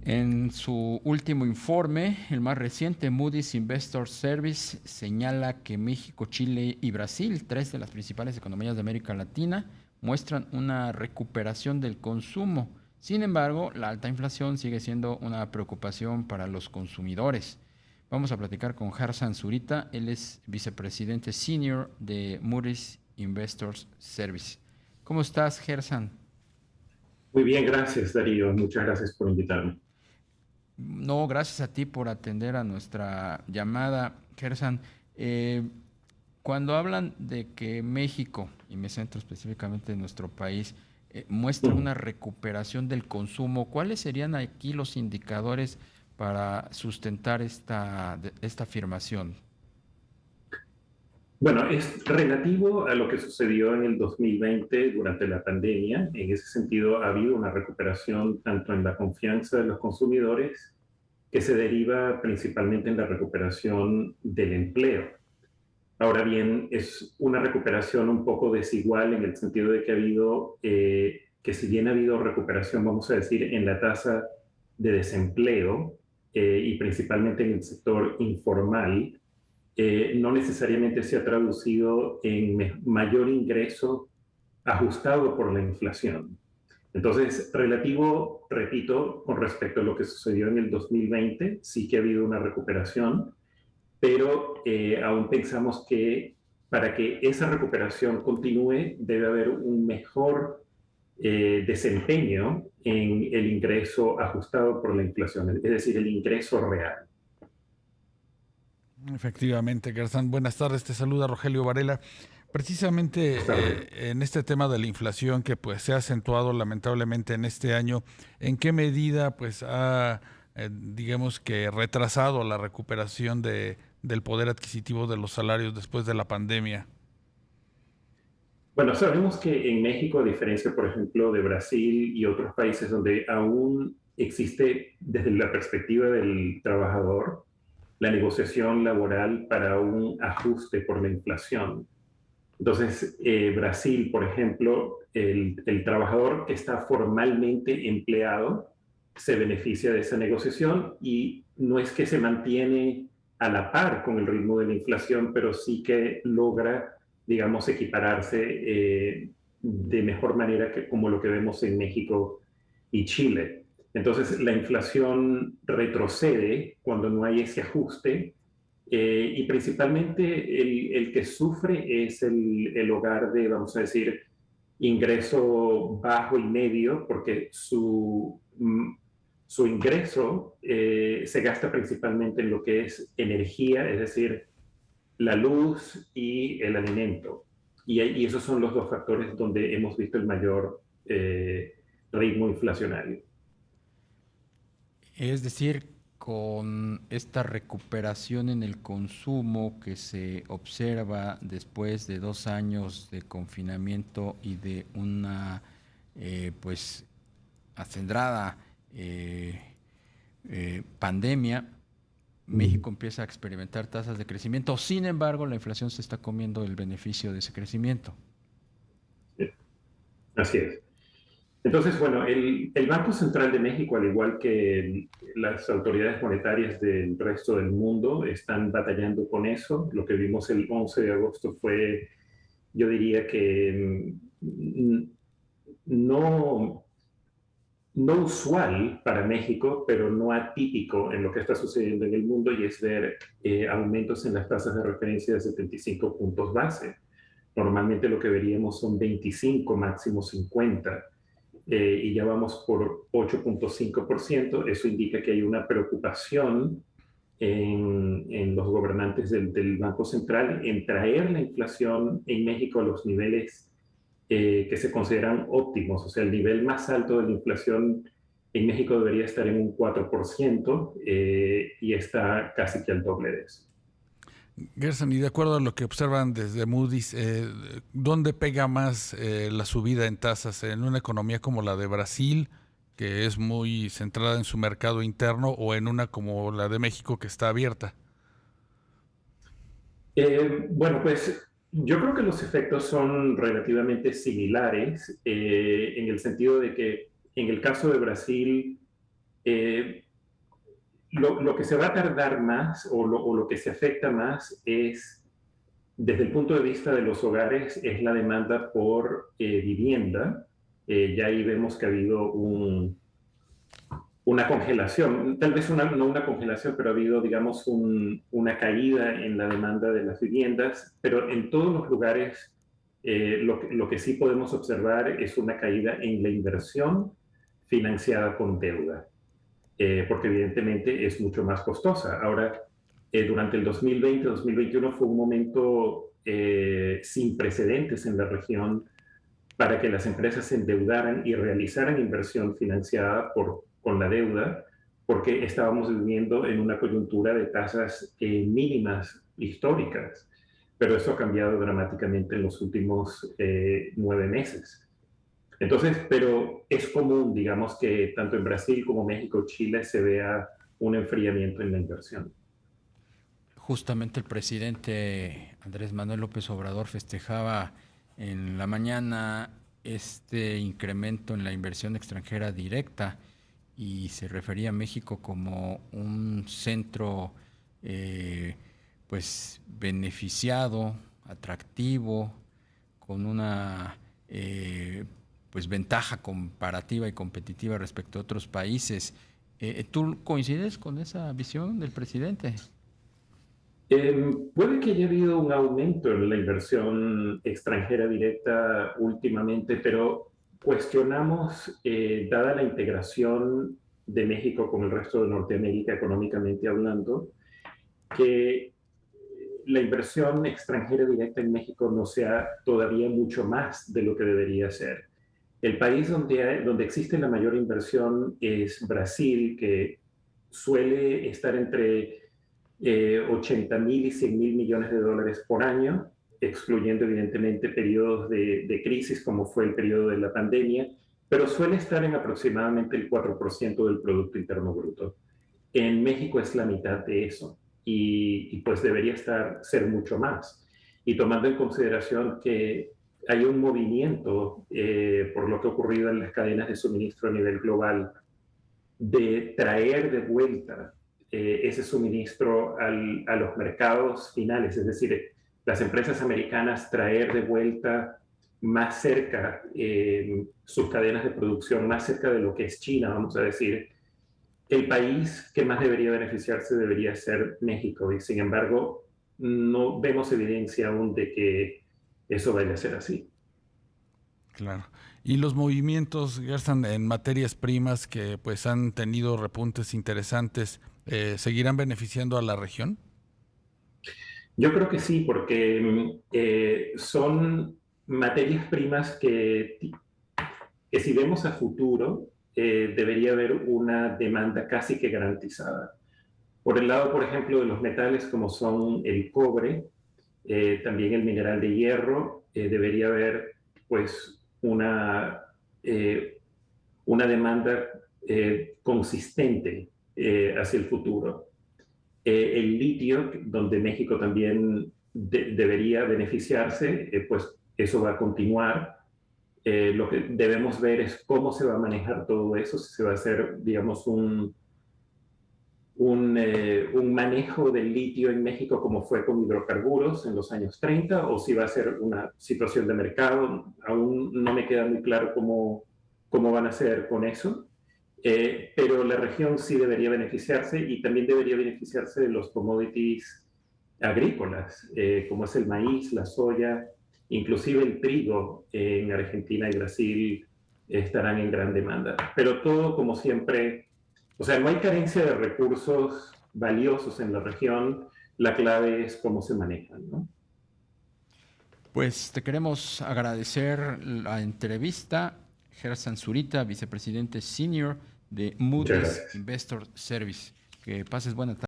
En su último informe, el más reciente, Moody's Investor Service señala que México, Chile y Brasil, tres de las principales economías de América Latina, muestran una recuperación del consumo. Sin embargo, la alta inflación sigue siendo una preocupación para los consumidores. Vamos a platicar con Gersan Zurita, él es vicepresidente senior de Moody's Investors Service. ¿Cómo estás, Gersan? Muy bien, gracias Darío. Muchas gracias por invitarme. No, gracias a ti por atender a nuestra llamada, Gersan. Eh, Cuando hablan de que México, y me centro específicamente en nuestro país, muestra una recuperación del consumo, ¿cuáles serían aquí los indicadores para sustentar esta afirmación? Bueno, es relativo a lo que sucedió en el 2020 durante la pandemia. En ese sentido, ha habido una recuperación tanto en la confianza de los consumidores, que se deriva principalmente en la recuperación del empleo. Ahora bien, es una recuperación un poco desigual en el sentido de que ha habido, que si bien ha habido recuperación, vamos a decir, en la tasa de desempleo y principalmente en el sector informal, no necesariamente se ha traducido en mayor ingreso ajustado por la inflación. Entonces, relativo, repito, con respecto a lo que sucedió en el 2020, sí que ha habido una recuperación, pero aún pensamos que para que esa recuperación continúe debe haber un mejor desempeño en el ingreso ajustado por la inflación, es decir, el ingreso real. Efectivamente, Garzán. Buenas tardes, te saluda Rogelio Varela. Buenas tardes. Precisamente en este tema de la inflación que pues se ha acentuado lamentablemente en este año, ¿en qué medida pues ha digamos que retrasado la recuperación del poder adquisitivo de los salarios después de la pandemia? Bueno, sabemos que en México, a diferencia, por ejemplo, de Brasil y otros países donde aún existe desde la perspectiva del trabajador la negociación laboral para un ajuste por la inflación. Entonces, Brasil, por ejemplo, el trabajador que está formalmente empleado se beneficia de esa negociación y no es que se mantiene a la par con el ritmo de la inflación, pero sí que logra, digamos, equipararse de mejor manera que como lo que vemos en México y Chile. Entonces, la inflación retrocede cuando no hay ese ajuste y principalmente el que sufre es el hogar de, vamos a decir, ingreso bajo y medio, porque su ingreso se gasta principalmente en lo que es energía, es decir, la luz y el alimento. Y esos son los dos factores donde hemos visto el mayor ritmo inflacionario. Es decir, con esta recuperación en el consumo que se observa después de 2 años de confinamiento y de una pues acendrada eh, pandemia, México empieza a experimentar tasas de crecimiento. Sin embargo, la inflación se está comiendo el beneficio de ese crecimiento. Así es. Entonces, bueno, el Banco Central de México, al igual que las autoridades monetarias del resto del mundo, están batallando con eso. Lo que vimos el 11 de agosto fue, yo diría que no, no usual para México, pero no atípico en lo que está sucediendo en el mundo, y es ver aumentos en las tasas de referencia de 75 puntos base. Normalmente lo que veríamos son 25, máximo 50 y ya vamos por 8.5%. Eso indica que hay una preocupación en los gobernantes del Banco Central en traer la inflación en México a los niveles que se consideran óptimos. O sea, el nivel más alto de la inflación en México debería estar en un 4% y está casi que al doble de eso. Gerson, y de acuerdo a lo que observan desde Moody's, ¿dónde pega más la subida en tasas? ¿En una economía como la de Brasil, que es muy centrada en su mercado interno, o en una como la de México, que está abierta? Bueno, pues yo creo que los efectos son relativamente similares en el sentido de que en el caso de Brasil Lo que se va a tardar más o lo que se afecta más es, desde el punto de vista de los hogares, es la demanda por vivienda. Ya ahí vemos que ha habido una congelación, tal vez no una congelación, pero ha habido, digamos, una caída en la demanda de las viviendas, pero en todos los lugares lo que sí podemos observar es una caída en la inversión financiada con deuda, porque evidentemente es mucho más costosa. Ahora, durante el 2020-2021 fue un momento sin precedentes en la región para que las empresas se endeudaran y realizaran inversión financiada con la deuda, porque estábamos viviendo en una coyuntura de tasas mínimas históricas, pero eso ha cambiado dramáticamente en los últimos 9 meses. Entonces, pero es común, digamos, que tanto en Brasil como México, Chile, se vea un enfriamiento en la inversión. Justamente el presidente Andrés Manuel López Obrador festejaba en la mañana este incremento en la inversión extranjera directa y se refería a México como un centro pues beneficiado, atractivo, con una pues ventaja comparativa y competitiva respecto a otros países. ¿Tú coincides con esa visión del presidente? Puede que haya habido un aumento en la inversión extranjera directa últimamente, pero cuestionamos, dada la integración de México con el resto de Norteamérica económicamente hablando, que la inversión extranjera directa en México no sea todavía mucho más de lo que debería ser. El país donde existe la mayor inversión es Brasil, que suele estar entre 80.000 y 100.000 millones de dólares por año, excluyendo evidentemente periodos de crisis como fue el periodo de la pandemia, pero suele estar en aproximadamente el 4% del Producto Interno Bruto. En México es la mitad de eso y pues debería ser mucho más. Y tomando en consideración que hay un movimiento por lo que ha ocurrido en las cadenas de suministro a nivel global de traer de vuelta ese suministro a los mercados finales, es decir, las empresas americanas traer de vuelta más cerca sus cadenas de producción, más cerca de lo que es China, vamos a decir, el país que más debería beneficiarse debería ser México y sin embargo no vemos evidencia aún de que eso vaya a ser así. Claro. Y los movimientos, Gerson, en materias primas que pues han tenido repuntes interesantes, ¿seguirán beneficiando a la región? Yo creo que sí, porque son materias primas que si vemos a futuro, debería haber una demanda casi que garantizada. Por el lado, por ejemplo, de los metales como son el cobre, también el mineral de hierro, debería haber pues una demanda consistente hacia el futuro. El litio, donde México también debería beneficiarse, pues eso va a continuar. Lo que debemos ver es cómo se va a manejar todo eso, si se va a hacer, digamos, un manejo del litio en México como fue con hidrocarburos en los años 30 o si va a ser una situación de mercado. Aún no me queda muy claro cómo van a hacer con eso, pero la región sí debería beneficiarse y también debería beneficiarse de los commodities agrícolas, como es el maíz, la soya, inclusive el trigo en Argentina y Brasil estarán en gran demanda. Pero todo, como siempre, o sea, no hay carencia de recursos valiosos en la región, la clave es cómo se manejan, ¿no? Pues te queremos agradecer la entrevista, Gerson Zurita, vicepresidente senior de Muchas Moody's gracias. Investor Service. Que pases buena tarde.